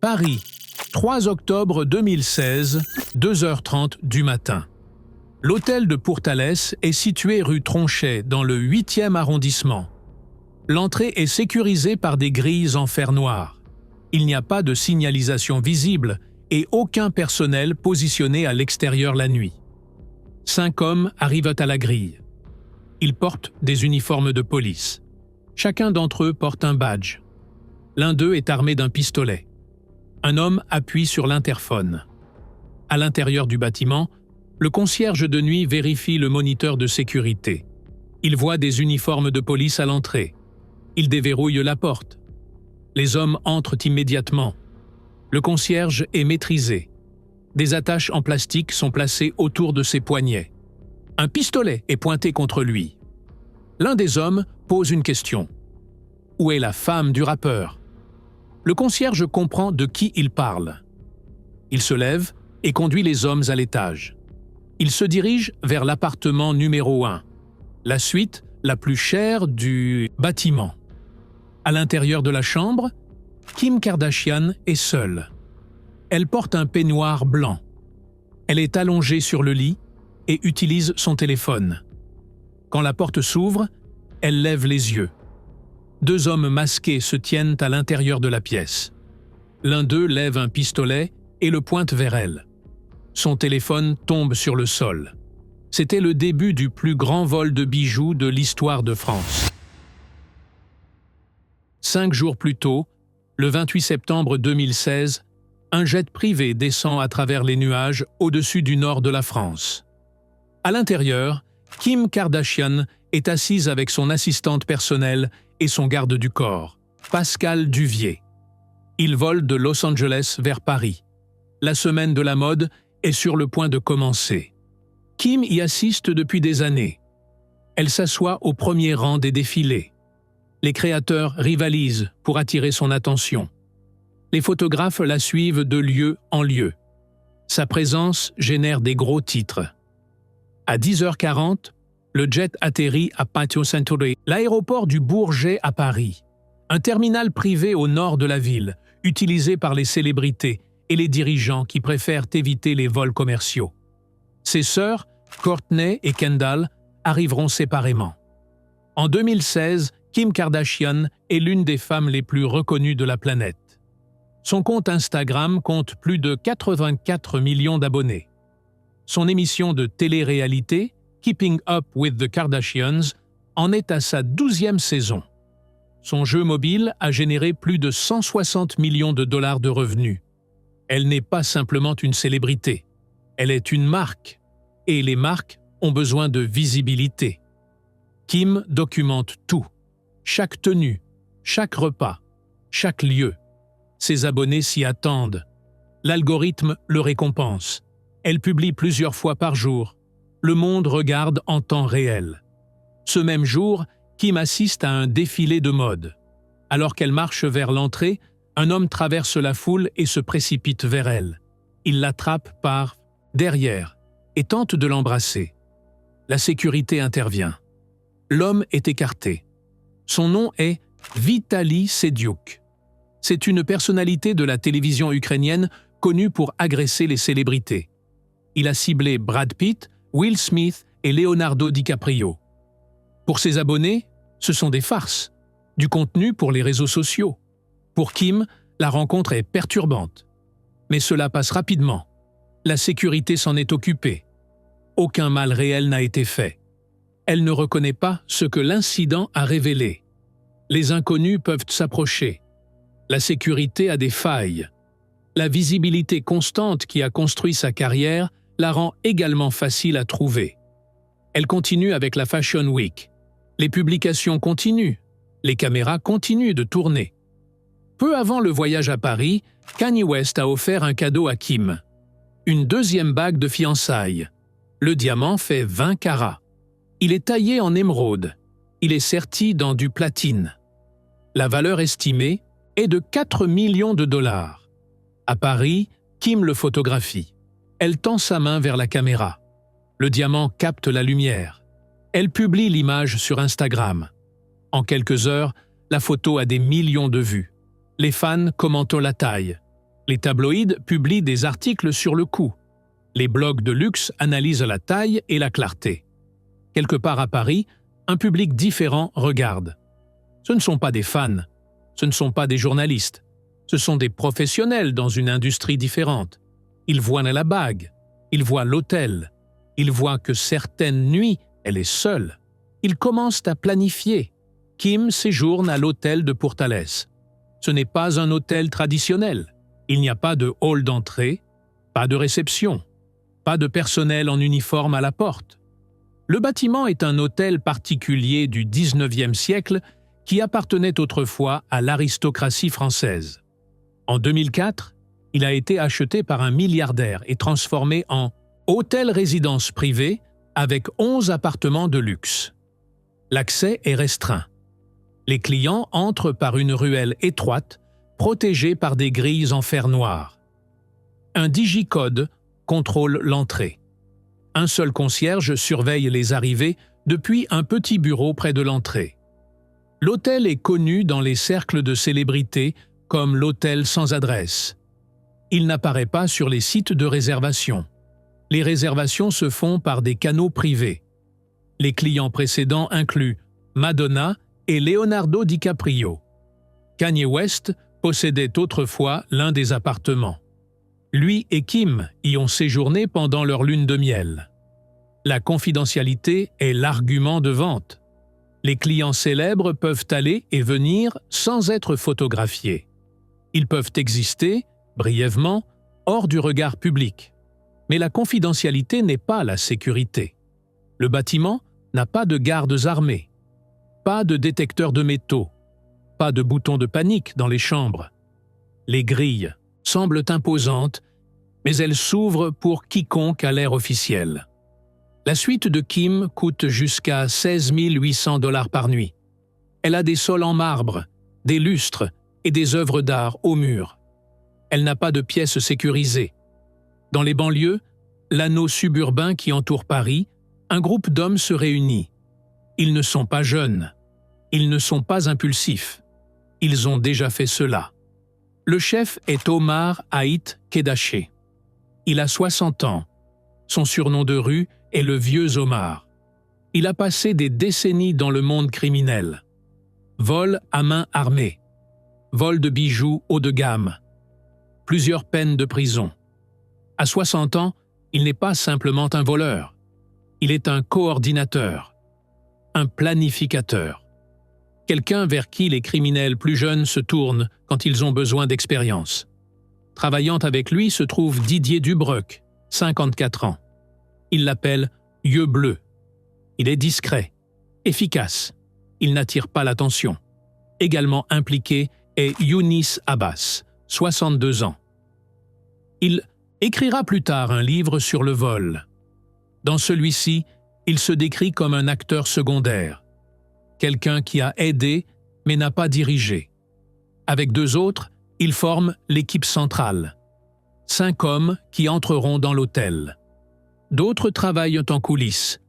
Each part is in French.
Paris, 3 octobre 2016, 2h30 du matin. L'hôtel de Pourtalès est situé rue Tronchet, dans le 8e arrondissement. L'entrée est sécurisée par des grilles en fer noir. Il n'y a pas de signalisation visible et aucun personnel positionné à l'extérieur la nuit. 5 hommes arrivent à la grille. Ils portent des uniformes de police. Chacun d'entre eux porte un badge. L'un d'eux est armé d'un pistolet. Un homme appuie sur l'interphone. À l'intérieur du bâtiment, le concierge de nuit vérifie le moniteur de sécurité. Il voit des uniformes de police à l'entrée. Il déverrouille la porte. Les hommes entrent immédiatement. Le concierge est maîtrisé. Des attaches en plastique sont placées autour de ses poignets. Un pistolet est pointé contre lui. L'un des hommes pose une question. Où est la femme du rappeur ? Le concierge comprend de qui il parle. Il se lève et conduit les hommes à l'étage. Il se dirige vers l'appartement numéro 1, la suite la plus chère du bâtiment. À l'intérieur de la chambre, Kim Kardashian est seule. Elle porte un peignoir blanc. Elle est allongée sur le lit et utilise son téléphone. Quand la porte s'ouvre, elle lève les yeux. 2 hommes masqués se tiennent à l'intérieur de la pièce. L'un d'eux lève un pistolet et le pointe vers elle. Son téléphone tombe sur le sol. C'était le début du plus grand vol de bijoux de l'histoire de France. 5 jours plus tôt, le 28 septembre 2016, un jet privé descend à travers les nuages au-dessus du nord de la France. À l'intérieur, Kim Kardashian est assise avec son assistante personnelle et son garde du corps, Pascal Duvier. Ils volent de Los Angeles vers Paris. La semaine de la mode est sur le point de commencer. Kim y assiste depuis des années. Elle s'assoit au premier rang des défilés. Les créateurs rivalisent pour attirer son attention. Les photographes la suivent de lieu en lieu. Sa présence génère des gros titres. À 10h40, le jet atterrit à Patio Century, l'aéroport du Bourget à Paris, un terminal privé au nord de la ville, utilisé par les célébrités et les dirigeants qui préfèrent éviter les vols commerciaux. Ses sœurs, Kourtney et Kendall, arriveront séparément. En 2016, Kim Kardashian est l'une des femmes les plus reconnues de la planète. Son compte Instagram compte plus de 84 millions d'abonnés. Son émission de télé-réalité, Keeping Up with the Kardashians, en est à sa 12e saison. Son jeu mobile a généré plus de 160 millions de dollars de revenus. Elle n'est pas simplement une célébrité, elle est une marque. Et les marques ont besoin de visibilité. Kim documente tout, chaque tenue, chaque repas, chaque lieu. Ses abonnés s'y attendent. L'algorithme le récompense. Elle publie plusieurs fois par jour. Le monde regarde en temps réel. Ce même jour, Kim assiste à un défilé de mode. Alors qu'elle marche vers l'entrée, un homme traverse la foule et se précipite vers elle. Il l'attrape par derrière et tente de l'embrasser. La sécurité intervient. L'homme est écarté. Son nom est Vitali Sediouk. C'est une personnalité de la télévision ukrainienne connue pour agresser les célébrités. Il a ciblé Brad Pitt, Will Smith et Leonardo DiCaprio. Pour ses abonnés, ce sont des farces, du contenu pour les réseaux sociaux. Pour Kim, la rencontre est perturbante. Mais cela passe rapidement. La sécurité s'en est occupée. Aucun mal réel n'a été fait. Elle ne reconnaît pas ce que l'incident a révélé. Les inconnus peuvent s'approcher. La sécurité a des failles. La visibilité constante qui a construit sa carrière la rend également facile à trouver. Elle continue avec la Fashion Week. Les publications continuent. Les caméras continuent de tourner. Peu avant le voyage à Paris, Kanye West a offert un cadeau à Kim. Une 2e bague de fiançailles. Le diamant fait 20 carats. Il est taillé en émeraude. Il est serti dans du platine. La valeur estimée est de 4 millions de dollars. À Paris, Kim le photographie. Elle tend sa main vers la caméra. Le diamant capte la lumière. Elle publie l'image sur Instagram. En quelques heures, la photo a des millions de vues. Les fans commentent la taille. Les tabloïds publient des articles sur le coût. Les blogs de luxe analysent la taille et la clarté. Quelque part à Paris, un public différent regarde. Ce ne sont pas des fans, ce ne sont pas des journalistes, ce sont des professionnels dans une industrie différente. Ils voient la bague, ils voient l'hôtel, ils voient que certaines nuits, elle est seule. Ils commencent à planifier. Kim séjourne à l'hôtel de Pourtalès. Ce n'est pas un hôtel traditionnel. Il n'y a pas de hall d'entrée, pas de réception, pas de personnel en uniforme à la porte. Le bâtiment est un hôtel particulier du XIXe siècle qui appartenait autrefois à l'aristocratie française. En 2004, il a été acheté par un milliardaire et transformé en hôtel-résidence privée avec 11 appartements de luxe. L'accès est restreint. Les clients entrent par une ruelle étroite, protégée par des grilles en fer noir. Un digicode contrôle l'entrée. Un seul concierge surveille les arrivées depuis un petit bureau près de l'entrée. L'hôtel est connu dans les cercles de célébrités comme l'hôtel sans adresse. Il n'apparaît pas sur les sites de réservation. Les réservations se font par des canaux privés. Les clients précédents incluent Madonna et Leonardo DiCaprio. Kanye West possédait autrefois l'un des appartements. Lui et Kim y ont séjourné pendant leur lune de miel. La confidentialité est l'argument de vente. Les clients célèbres peuvent aller et venir sans être photographiés. Ils peuvent exister, brièvement, hors du regard public. Mais la confidentialité n'est pas la sécurité. Le bâtiment n'a pas de gardes armés, pas de détecteurs de métaux, pas de boutons de panique dans les chambres. Les grilles semblent imposantes, mais elles s'ouvrent pour quiconque a l'air officiel. La suite de Kim coûte jusqu'à 16 800 $ par nuit. Elle a des sols en marbre, des lustres et des œuvres d'art au mur. Elle n'a pas de pièces sécurisées. Dans les banlieues, l'anneau suburbain qui entoure Paris, un groupe d'hommes se réunit. Ils ne sont pas jeunes. Ils ne sont pas impulsifs. Ils ont déjà fait cela. Le chef est Omar Haït Kedaché. Il a 60 ans. Son surnom de rue est le Vieux Omar. Il a passé des décennies dans le monde criminel. Vol à main armée. Vol de bijoux haut de gamme. Plusieurs peines de prison. À 60 ans, il n'est pas simplement un voleur. Il est un coordinateur. Un planificateur. Quelqu'un vers qui les criminels plus jeunes se tournent quand ils ont besoin d'expérience. Travaillant avec lui se trouve Didier Dubreuc, 54 ans. Il l'appelle « Yeux bleus ». Il est discret, efficace. Il n'attire pas l'attention. Également impliqué est Younis Abbas, 62 ans. Il écrira plus tard un livre sur le vol. Dans celui-ci, il se décrit comme un acteur secondaire, quelqu'un qui a aidé mais n'a pas dirigé. Avec 2 autres, il forme l'équipe centrale. 5 hommes qui entreront dans l'hôtel. D'autres travaillent en coulisses,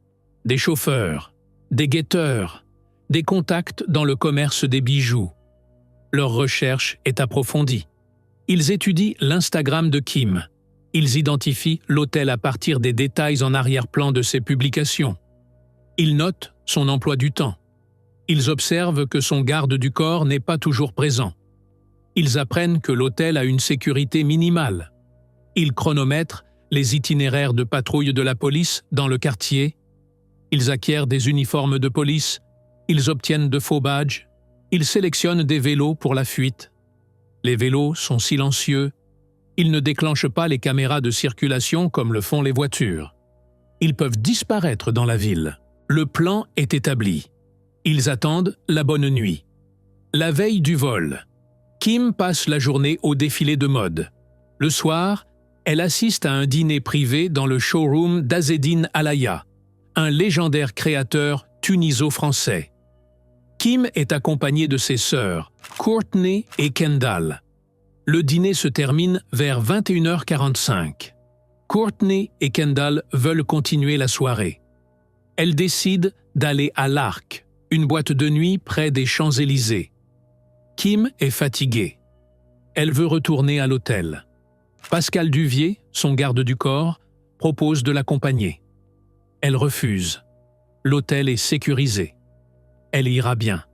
des chauffeurs, des guetteurs, des contacts dans le commerce des bijoux. Leur recherche est approfondie. Ils étudient l'Instagram de Kim. Ils identifient l'hôtel à partir des détails en arrière-plan de ses publications. Ils notent son emploi du temps. Ils observent que son garde du corps n'est pas toujours présent. Ils apprennent que l'hôtel a une sécurité minimale. Ils chronomètrent les itinéraires de patrouille de la police dans le quartier. Ils acquièrent des uniformes de police. Ils obtiennent de faux badges. Ils sélectionnent des vélos pour la fuite. Les vélos sont silencieux. Ils ne déclenchent pas les caméras de circulation comme le font les voitures. Ils peuvent disparaître dans la ville. Le plan est établi. Ils attendent la bonne nuit. La veille du vol, Kim passe la journée au défilé de mode. Le soir, elle assiste à un dîner privé dans le showroom d'Azzedine Alaïa, un légendaire créateur tuniso-français. Kim est accompagnée de ses sœurs, Courtney et Kendall. Le dîner se termine vers 21h45. Courtney et Kendall veulent continuer la soirée. Elles décident d'aller à l'Arc, une boîte de nuit près des Champs-Élysées. Kim est fatiguée. Elle veut retourner à l'hôtel. Pascal Duvier, son garde du corps, propose de l'accompagner. Elle refuse. L'hôtel est sécurisé. Elle ira bien.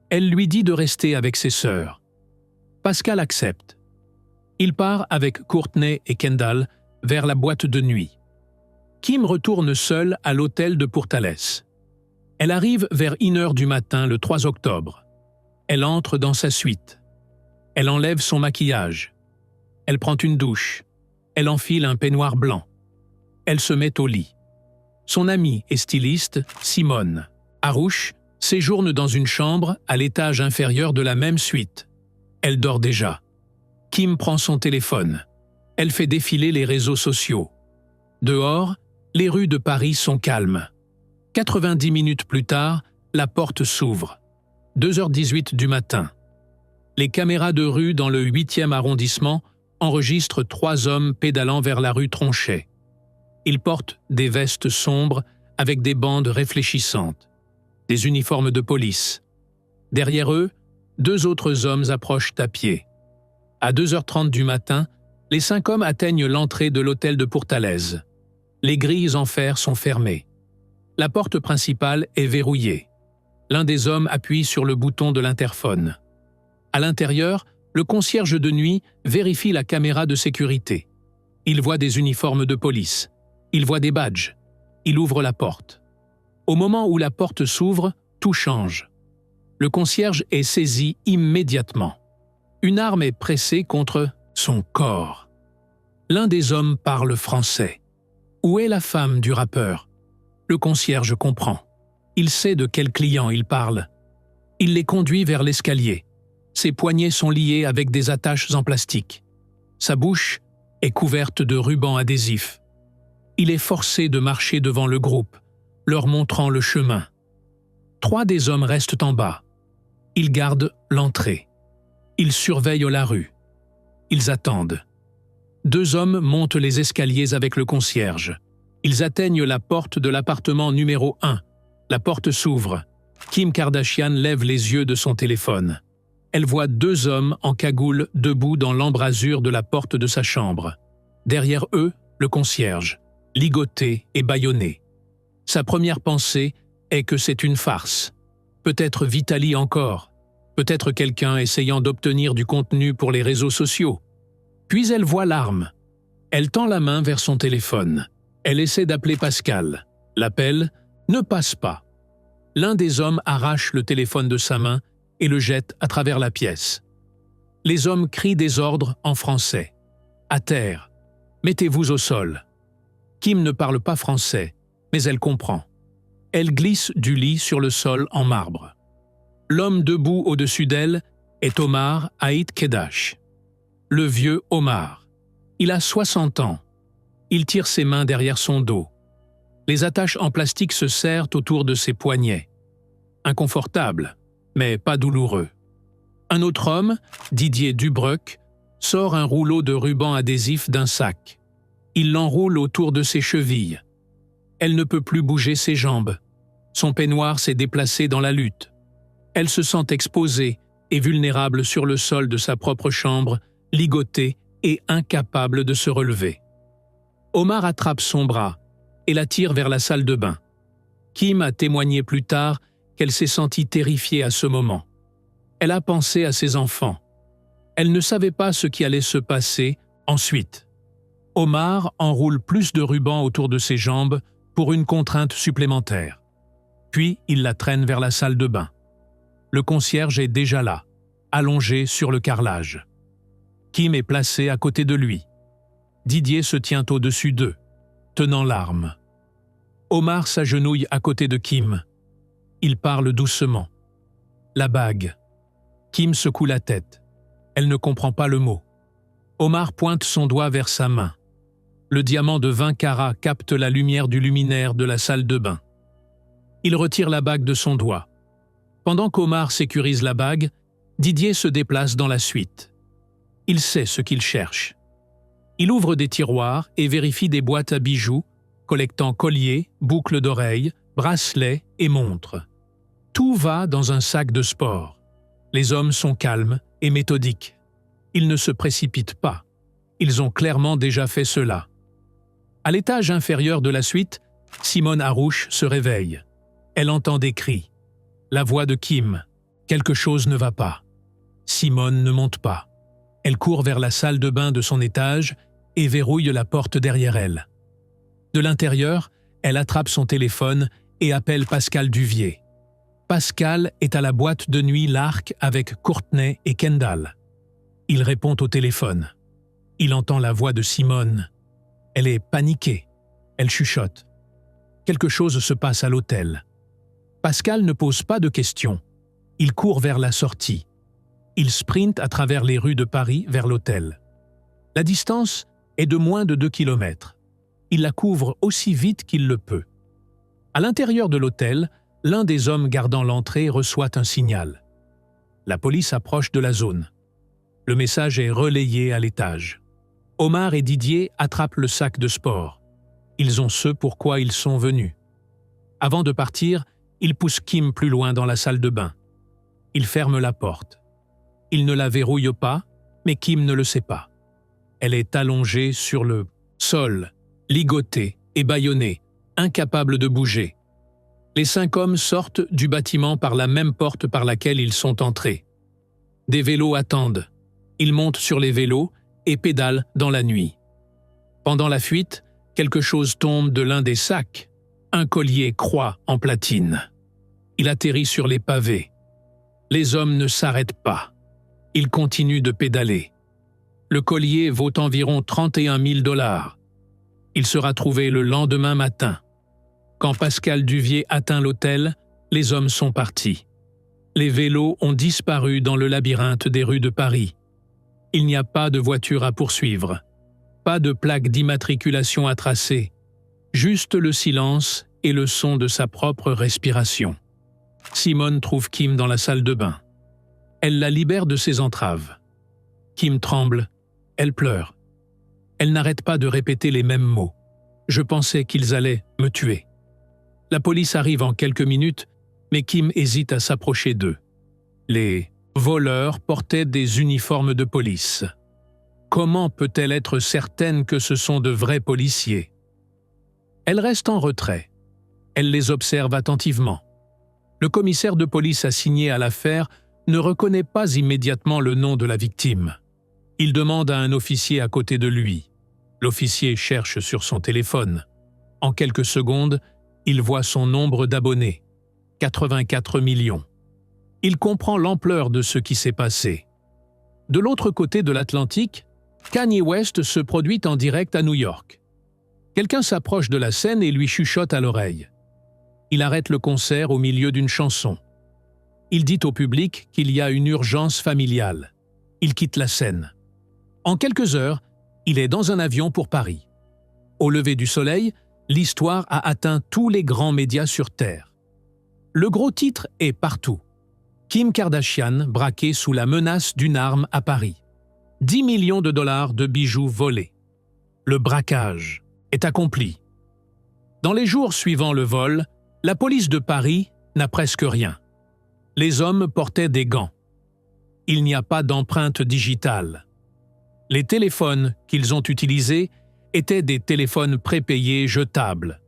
Elle lui dit de rester avec ses sœurs. Pascal accepte. Il part avec Courtney et Kendall vers la boîte de nuit. Kim retourne seule à l'hôtel de Pourtalès. Elle arrive vers 1h du matin le 3 octobre. Elle entre dans sa suite. Elle enlève son maquillage. Elle prend une douche. Elle enfile un peignoir blanc. Elle se met au lit. Son amie et styliste, Simone Harouche, séjourne dans une chambre à l'étage inférieur de la même suite. Elle dort déjà. Kim prend son téléphone. Elle fait défiler les réseaux sociaux. Dehors, les rues de Paris sont calmes. 90 minutes plus tard, la porte s'ouvre. 2h18 du matin. Les caméras de rue dans le 8e arrondissement enregistrent 3 hommes pédalant vers la rue Tronchet. Ils portent des vestes sombres avec des bandes réfléchissantes, des uniformes de police. Derrière eux, 2 autres hommes approchent à pied. À 2h30 du matin, les 5 hommes atteignent l'entrée de l'hôtel de Pourtalès. Les grilles en fer sont fermées. La porte principale est verrouillée. L'un des hommes appuie sur le bouton de l'interphone. À l'intérieur, le concierge de nuit vérifie la caméra de sécurité. Il voit des uniformes de police. Il voit des badges. Il ouvre la porte. Au moment où la porte s'ouvre, tout change. Le concierge est saisi immédiatement. Une arme est pressée contre son corps. L'un des hommes parle français. Où est la femme du rappeur? Le concierge comprend. Il sait de quel client il parle. Il les conduit vers l'escalier. Ses poignets sont liés avec des attaches en plastique. Sa bouche est couverte de rubans adhésifs. Il est forcé de marcher devant le groupe, leur montrant le chemin. 3 des hommes restent en bas. Ils gardent l'entrée. Ils surveillent la rue. Ils attendent. 2 hommes montent les escaliers avec le concierge. Ils atteignent la porte de l'appartement numéro 1. La porte s'ouvre. Kim Kardashian lève les yeux de son téléphone. Elle voit 2 hommes en cagoule debout dans l'embrasure de la porte de sa chambre. Derrière eux, le concierge, ligoté et bâillonné. Sa première pensée est que c'est une farce. Peut-être Vitali encore. Peut-être quelqu'un essayant d'obtenir du contenu pour les réseaux sociaux. Puis elle voit l'arme. Elle tend la main vers son téléphone. Elle essaie d'appeler Pascal. L'appel ne passe pas. L'un des hommes arrache le téléphone de sa main et le jette à travers la pièce. Les hommes crient des ordres en français. À terre. Mettez-vous au sol. Kim ne parle pas français, mais elle comprend. Elle glisse du lit sur le sol en marbre. L'homme debout au-dessus d'elle est Omar Haït Kedash. Le vieux Omar. Il a 60 ans. Il tire ses mains derrière son dos. Les attaches en plastique se serrent autour de ses poignets. Inconfortable, mais pas douloureux. Un autre homme, Didier Dubreuc, sort un rouleau de ruban adhésif d'un sac. Il l'enroule autour de ses chevilles. Elle ne peut plus bouger ses jambes. Son peignoir s'est déplacé dans la lutte. Elle se sent exposée et vulnérable sur le sol de sa propre chambre, ligotée et incapable de se relever. Omar attrape son bras et la tire vers la salle de bain. Kim a témoigné plus tard qu'elle s'est sentie terrifiée à ce moment. Elle a pensé à ses enfants. Elle ne savait pas ce qui allait se passer ensuite. Omar enroule plus de ruban autour de ses jambes pour une contrainte supplémentaire. Puis il la traîne vers la salle de bain. Le concierge est déjà là, allongé sur le carrelage. Kim est placé à côté de lui. Didier se tient au-dessus d'eux, tenant l'arme. Omar s'agenouille à côté de Kim. Il parle doucement. La bague. Kim secoue la tête. Elle ne comprend pas le mot. Omar pointe son doigt vers sa main. Le diamant de 20 carats capte la lumière du luminaire de la salle de bain. Il retire la bague de son doigt. Pendant qu'Omar sécurise la bague, Didier se déplace dans la suite. Il sait ce qu'il cherche. Il ouvre des tiroirs et vérifie des boîtes à bijoux, collectant colliers, boucles d'oreilles, bracelets et montres. Tout va dans un sac de sport. Les hommes sont calmes et méthodiques. Ils ne se précipitent pas. Ils ont clairement déjà fait cela. À l'étage inférieur de la suite, Simone Harouche se réveille. Elle entend des cris. La voix de Kim. Quelque chose ne va pas. Simone ne monte pas. Elle court vers la salle de bain de son étage et verrouille la porte derrière elle. De l'intérieur, elle attrape son téléphone et appelle Pascal Duvier. Pascal est à la boîte de nuit L'Arc avec Courtney et Kendall. Il répond au téléphone. Il entend la voix de Simone. Elle est paniquée. Elle chuchote. Quelque chose se passe à l'hôtel. Pascal ne pose pas de questions. Il court vers la sortie. Il sprinte à travers les rues de Paris vers l'hôtel. La distance est de moins de 2 kilomètres. Il la couvre aussi vite qu'il le peut. À l'intérieur de l'hôtel, l'un des hommes gardant l'entrée reçoit un signal. La police approche de la zone. Le message est relayé à l'étage. Omar et Didier attrapent le sac de sport. Ils ont ce pourquoi ils sont venus. Avant de partir, ils poussent Kim plus loin dans la salle de bain. Ils ferment la porte. Ils ne la verrouillent pas, mais Kim ne le sait pas. Elle est allongée sur le sol, ligotée et bâillonnée, incapable de bouger. Les 5 hommes sortent du bâtiment par la même porte par laquelle ils sont entrés. Des vélos attendent. Ils montent sur les vélos et pédalent dans la nuit. Pendant la fuite, quelque chose tombe de l'un des sacs. Un collier croix en platine. Il atterrit sur les pavés. Les hommes ne s'arrêtent pas. Ils continuent de pédaler. Le collier vaut environ 31 000 $. Il sera trouvé le lendemain matin. Quand Pascal Duvier atteint l'hôtel, les hommes sont partis. Les vélos ont disparu dans le labyrinthe des rues de Paris. Il n'y a pas de voiture à poursuivre. Pas de plaque d'immatriculation à tracer. Juste le silence et le son de sa propre respiration. Simone trouve Kim dans la salle de bain. Elle la libère de ses entraves. Kim tremble, elle pleure. Elle n'arrête pas de répéter les mêmes mots. « Je pensais qu'ils allaient me tuer ». La police arrive en quelques minutes, mais Kim hésite à s'approcher d'eux. Les voleurs portaient des uniformes de police. Comment peut-elle être certaine que ce sont de vrais policiers? Elle reste en retrait. Elle les observe attentivement. Le commissaire de police assigné à l'affaire ne reconnaît pas immédiatement le nom de la victime. Il demande à un officier à côté de lui. L'officier cherche sur son téléphone. En quelques secondes, il voit son nombre d'abonnés, 84 millions. Il comprend l'ampleur de ce qui s'est passé. De l'autre côté de l'Atlantique, Kanye West se produit en direct à New York. Quelqu'un s'approche de la scène et lui chuchote à l'oreille. Il arrête le concert au milieu d'une chanson. Il dit au public qu'il y a une urgence familiale. Il quitte la scène. En quelques heures, il est dans un avion pour Paris. Au lever du soleil, l'histoire a atteint tous les grands médias sur Terre. Le gros titre est partout. Kim Kardashian braquée sous la menace d'une arme à Paris. 10 millions de dollars de bijoux volés. Le braquage est accompli. Dans les jours suivant le vol, la police de Paris n'a presque rien. Les hommes portaient des gants. Il n'y a pas d'empreinte digitale. Les téléphones qu'ils ont utilisés étaient des téléphones prépayés jetables,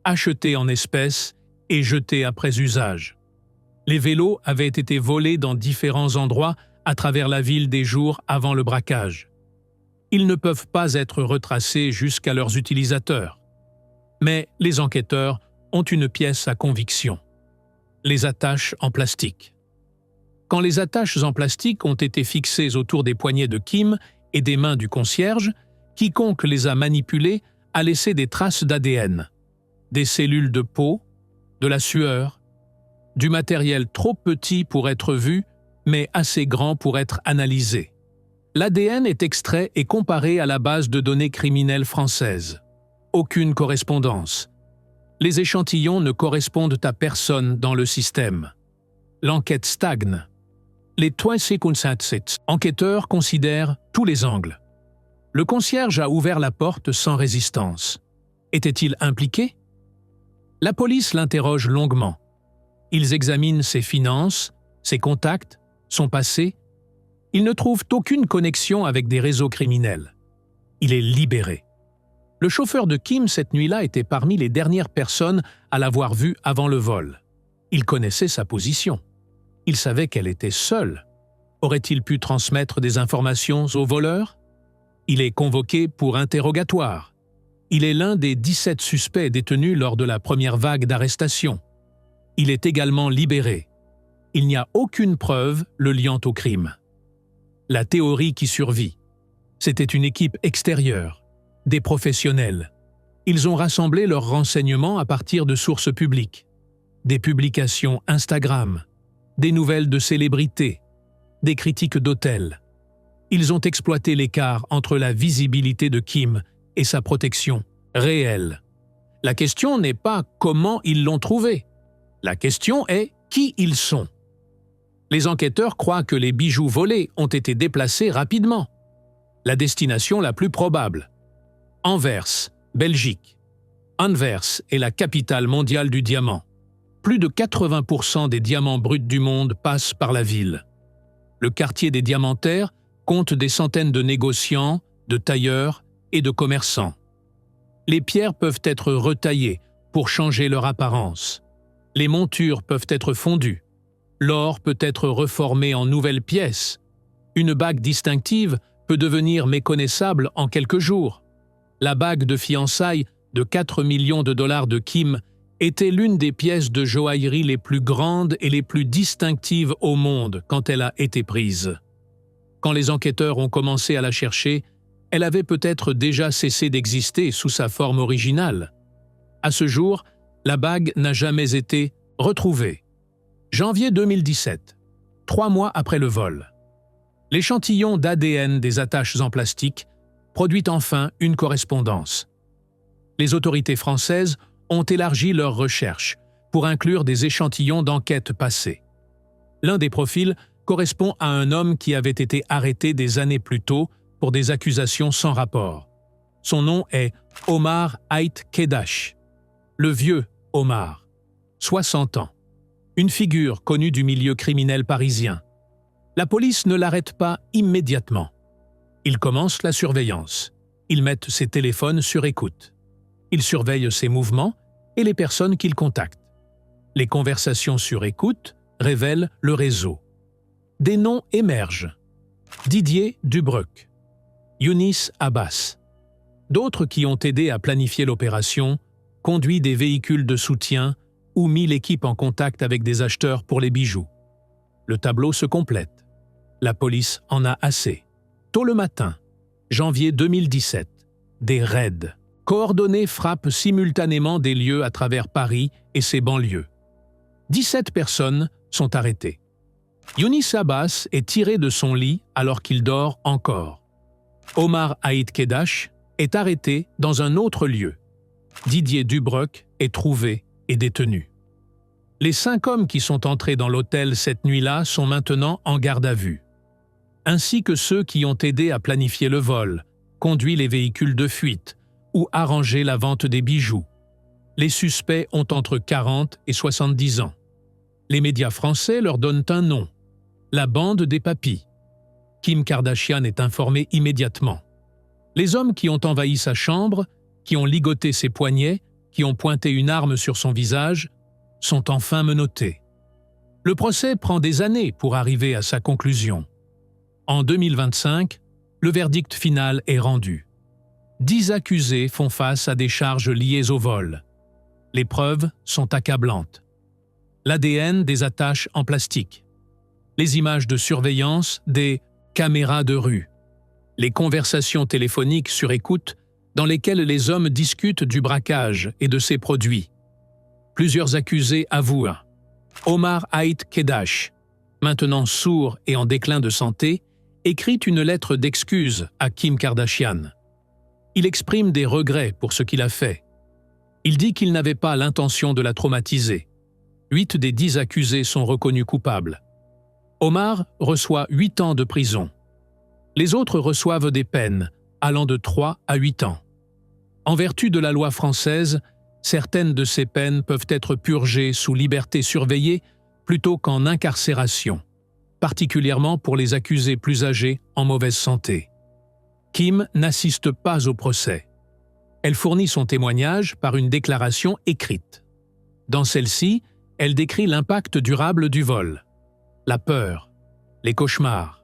achetés en espèces et jetés après usage. Les vélos avaient été volés dans différents endroits à travers la ville des jours avant le braquage. Ils ne peuvent pas être retracés jusqu'à leurs utilisateurs. Mais les enquêteurs ont une pièce à conviction. Les attaches en plastique. Quand les attaches en plastique ont été fixées autour des poignets de Kim et des mains du concierge, quiconque les a manipulées a laissé des traces d'ADN, des cellules de peau, de la sueur, du matériel trop petit pour être vu, mais assez grand pour être analysé. L'ADN est extrait et comparé à la base de données criminelles française. Aucune correspondance. Les échantillons ne correspondent à personne dans le système. L'enquête stagne. Les 257 enquêteurs considèrent tous les angles. Le concierge a ouvert la porte sans résistance. Était-il impliqué? La police l'interroge longuement. Ils examinent ses finances, ses contacts, son passé. Ils ne trouvent aucune connexion avec des réseaux criminels. Il est libéré. Le chauffeur de Kim cette nuit-là était parmi les dernières personnes à l'avoir vu avant le vol. Il connaissait sa position. Il savait qu'elle était seule. Aurait-il pu transmettre des informations aux voleurs? Il est convoqué pour interrogatoire. Il est l'un des 17 suspects détenus lors de la première vague d'arrestations. Il est également libéré. Il n'y a aucune preuve le liant au crime. La théorie qui survit. C'était une équipe extérieure, des professionnels. Ils ont rassemblé leurs renseignements à partir de sources publiques, des publications Instagram, des nouvelles de célébrités, des critiques d'hôtels. Ils ont exploité l'écart entre la visibilité de Kim et sa protection réelle. La question n'est pas comment ils l'ont trouvé. La question est qui ils sont. Les enquêteurs croient que les bijoux volés ont été déplacés rapidement. La destination la plus probable. Anvers, Belgique. Anvers est la capitale mondiale du diamant. Plus de 80% des diamants bruts du monde passent par la ville. Le quartier des diamantaires compte des centaines de négociants, de tailleurs et de commerçants. Les pierres peuvent être retaillées pour changer leur apparence. Les montures peuvent être fondues. L'or peut être reformé en nouvelles pièces. Une bague distinctive peut devenir méconnaissable en quelques jours. La bague de fiançailles de 4 millions de dollars de Kim était l'une des pièces de joaillerie les plus grandes et les plus distinctives au monde quand elle a été prise. Quand les enquêteurs ont commencé à la chercher, elle avait peut-être déjà cessé d'exister sous sa forme originale. À ce jour, la bague n'a jamais été retrouvée. Janvier 2017, 3 mois après le vol. L'échantillon d'ADN des attaches en plastique produit enfin une correspondance. Les autorités françaises ont élargi leurs recherches pour inclure des échantillons d'enquêtes passées. L'un des profils correspond à un homme qui avait été arrêté des années plus tôt pour des accusations sans rapport. Son nom est Omar Ait Kedash, le vieux Omar, 60 ans, une figure connue du milieu criminel parisien. La police ne l'arrête pas immédiatement. Ils commencent la surveillance. Ils mettent ses téléphones sur écoute. Ils surveillent ses mouvements et les personnes qu'il contacte. Les conversations sur écoute révèlent le réseau. Des noms émergent. Didier Dubreuc, Younis Abbas. D'autres qui ont aidé à planifier l'opération, conduit des véhicules de soutien ou mis l'équipe en contact avec des acheteurs pour les bijoux. Le tableau se complète. La police en a assez. Tôt le matin, janvier 2017, des raids coordonnés frappent simultanément des lieux à travers Paris et ses banlieues. 17 personnes sont arrêtées. Younis Abbas est tiré de son lit alors qu'il dort encore. Omar Ait Kedash est arrêté dans un autre lieu. Didier Dubreuc est trouvé et détenu. Les 5 hommes qui sont entrés dans l'hôtel cette nuit-là sont maintenant en garde à vue, ainsi que ceux qui ont aidé à planifier le vol, conduit les véhicules de fuite ou arrangé la vente des bijoux. Les suspects ont entre 40 et 70 ans. Les médias français leur donnent un nom, la bande des papis. Kim Kardashian est informée immédiatement. Les hommes qui ont envahi sa chambre, qui ont ligoté ses poignets, qui ont pointé une arme sur son visage, sont enfin menottés. Le procès prend des années pour arriver à sa conclusion. En 2025, le verdict final est rendu. 10 accusés font face à des charges liées au vol. Les preuves sont accablantes. L'ADN des attaches en plastique, les images de surveillance des caméras de rue, les conversations téléphoniques sur écoute dans lesquelles les hommes discutent du braquage et de ses produits. Plusieurs accusés avouent. Omar Ait Kedash, maintenant sourd et en déclin de santé, écrit une lettre d'excuse à Kim Kardashian. Il exprime des regrets pour ce qu'il a fait. Il dit qu'il n'avait pas l'intention de la traumatiser. 8 des 10 accusés sont reconnus coupables. Omar reçoit 8 ans de prison. Les autres reçoivent des peines allant de 3 à 8 ans. En vertu de la loi française, certaines de ces peines peuvent être purgées sous liberté surveillée plutôt qu'en incarcération. particulièrement pour les accusés plus âgés en mauvaise santé. Kim n'assiste pas au procès. Elle fournit son témoignage par une déclaration écrite. Dans celle-ci, elle décrit l'impact durable du vol, la peur, les cauchemars,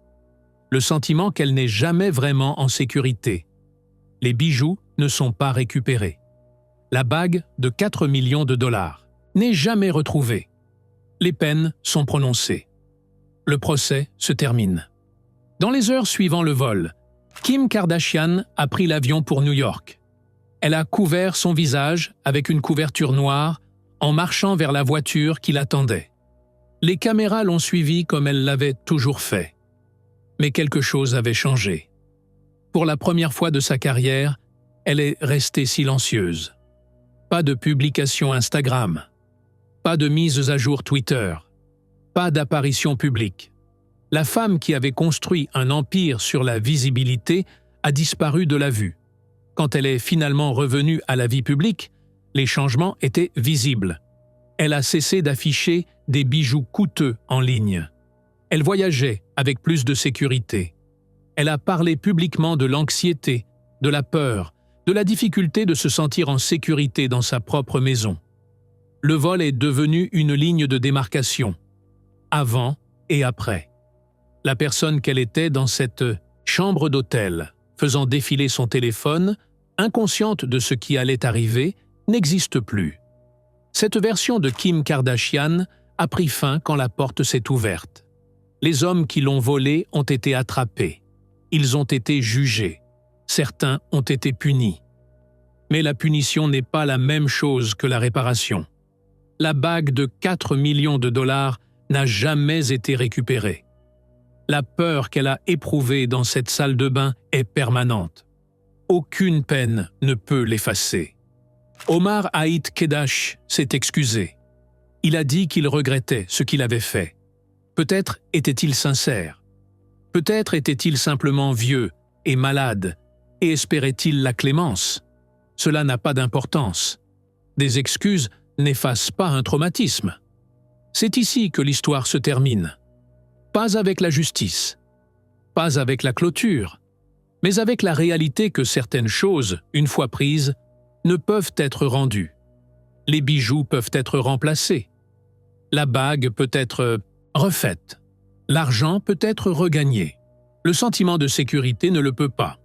le sentiment qu'elle n'est jamais vraiment en sécurité. Les bijoux ne sont pas récupérés. La bague de 4 millions de dollars n'est jamais retrouvée. Les peines sont prononcées. Le procès se termine. Dans les heures suivant le vol, Kim Kardashian a pris l'avion pour New York. Elle a couvert son visage avec une couverture noire en marchant vers la voiture qui l'attendait. Les caméras l'ont suivie comme elle l'avait toujours fait. Mais quelque chose avait changé. Pour la première fois de sa carrière, elle est restée silencieuse. Pas de publication Instagram, pas de mise à jour Twitter, pas d'apparition publique. La femme qui avait construit un empire sur la visibilité a disparu de la vue. Quand elle est finalement revenue à la vie publique, les changements étaient visibles. Elle a cessé d'afficher des bijoux coûteux en ligne. Elle voyageait avec plus de sécurité. Elle a parlé publiquement de l'anxiété, de la peur, de la difficulté de se sentir en sécurité dans sa propre maison. Le vol est devenu une ligne de démarcation, avant et après. La personne qu'elle était dans cette chambre d'hôtel, faisant défiler son téléphone, inconsciente de ce qui allait arriver, n'existe plus. Cette version de Kim Kardashian a pris fin quand la porte s'est ouverte. Les hommes qui l'ont volée ont été attrapés. Ils ont été jugés. Certains ont été punis. Mais la punition n'est pas la même chose que la réparation. La bague de 4 millions de dollars n'a jamais été récupérée. La peur qu'elle a éprouvée dans cette salle de bain est permanente. Aucune peine ne peut l'effacer. Omar Haït Kedash s'est excusé. Il a dit qu'il regrettait ce qu'il avait fait. Peut-être était-il sincère. Peut-être était-il simplement vieux et malade et espérait-il la clémence. Cela n'a pas d'importance. Des excuses n'effacent pas un traumatisme. C'est ici que l'histoire se termine. Pas avec la justice, pas avec la clôture, mais avec la réalité que certaines choses, une fois prises, ne peuvent être rendues. Les bijoux peuvent être remplacés. La bague peut être refaite. L'argent peut être regagné. Le sentiment de sécurité ne le peut pas.